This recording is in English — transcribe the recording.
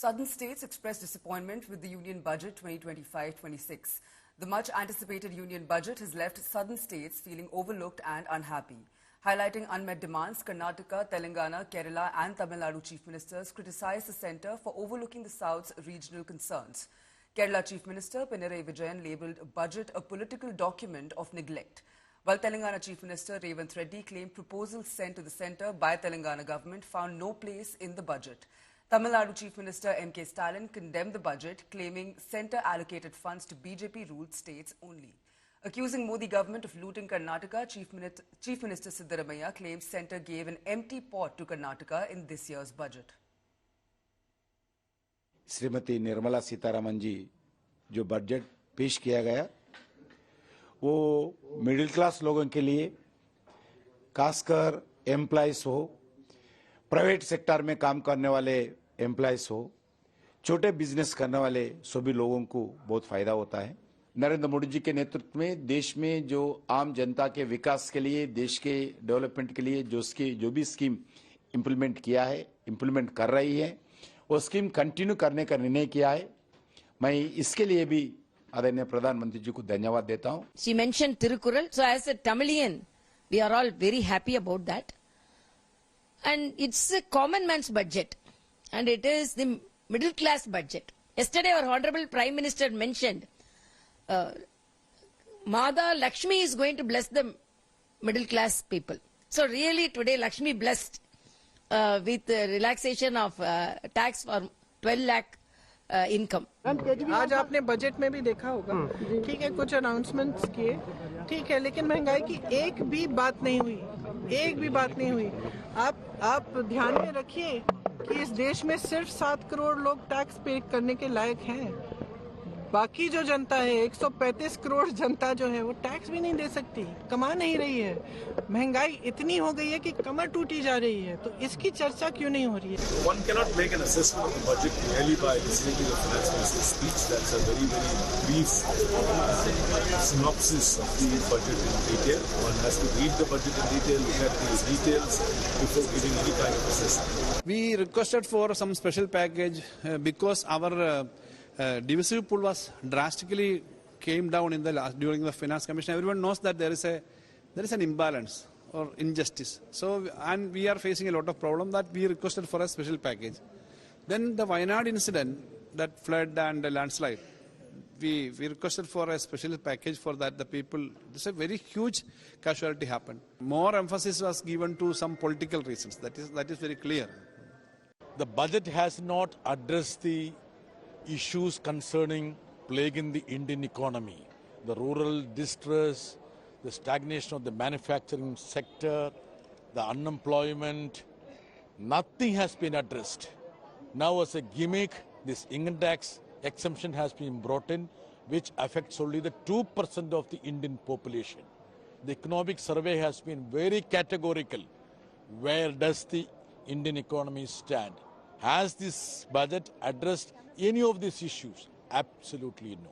Southern states expressed disappointment with the Union Budget 2025-26. The much-anticipated Union Budget has left Southern states feeling overlooked and unhappy. Highlighting unmet demands, Karnataka, Telangana, Kerala and Tamil Nadu Chief Ministers criticized the centre for overlooking the South's regional concerns. Kerala Chief Minister Pinarayi Vijayan labelled budget a political document of neglect, while Telangana Chief Minister Revanth Reddy claimed proposals sent to the centre by Telangana government found no place in the budget. Tamil Nadu Chief Minister M.K. Stalin condemned the budget, claiming centre allocated funds to BJP-ruled states only. Accusing Modi government of looting Karnataka, Chief Minister Siddaramaiah claims centre gave an empty pot to Karnataka in this year's budget. Shrimati Nirmala Sitharaman ji जो budget पेश किया गया वो middle class लोगों के लिए, खासकर employees हो, प्राइवेट सेक्टर में काम करने वाले एम्प्लॉइज हो, छोटे बिजनेस करने वाले सभी लोगों को बहुत फायदा होता है। नरेंद्र मोदी जी के नेतृत्व में देश में जो आम जनता के विकास के लिए, देश के डेवलपमेंट के लिए जो भी स्कीम इम्प्लीमेंट किया है, इम्प्लीमेंट कर रही है, वो स्कीम कंटिन्यू करने का निर्णय किया है। मैं इसके लिए भी आदरणीय प्रधानमंत्री जी को धन्यवाद देता हूं। She mentioned Tirukkural, so as a Tamilian, we are all very happy about that. And it's a common man's budget, and it is the middle class budget. Yesterday our Honorable Prime Minister mentioned Mada Lakshmi is going to bless the middle class people. So really today Lakshmi blessed with relaxation of tax for 12 lakh income. आज आपने budget में भी देखा होगा, ठीक है, कुछ announcements किए, ठीक है, लेकिन महंगाई की एक भी बात नहीं हुई। आप ध्यान में रखिए कि इस देश में सिर्फ 7 करोड़ लोग टैक्स पे करने के लायक हैं। बाकी जो जनता है, 135 करोड़ जनता जो है, वो टैक्स भी नहीं दे सकती, कमा नहीं रही है। महंगाई इतनी हो गई है कि कमर टूटी जा रही है, तो इसकी चर्चा क्यों नहीं हो रही है? One cannot make an assessment of the budget merely by listening to the finance minister's speech. That's a very, very brief synopsis of the budget in detail. One has to read the budget in detail, look at the details before giving any kind of assessment. We requested for some special package because our divisive pool was drastically came down in during the finance commission. Everyone knows that there is an imbalance or injustice. So, and we are facing a lot of problem that we requested for a special package. Then the Wayanad incident, that flood and the landslide, we requested for a special package for that. The people, this is a very huge casualty happened. More emphasis was given to some political reasons. That is very clear. The budget has not addressed the issues concerning plaguing the Indian economy, the rural distress, the stagnation of the manufacturing sector, the unemployment. Nothing has been addressed. Now as a gimmick, this income tax exemption has been brought in, which affects only the 2% of the Indian population. The economic survey has been very categorical. Where does the Indian economy stand? Has this budget addressed any of these issues? Absolutely no.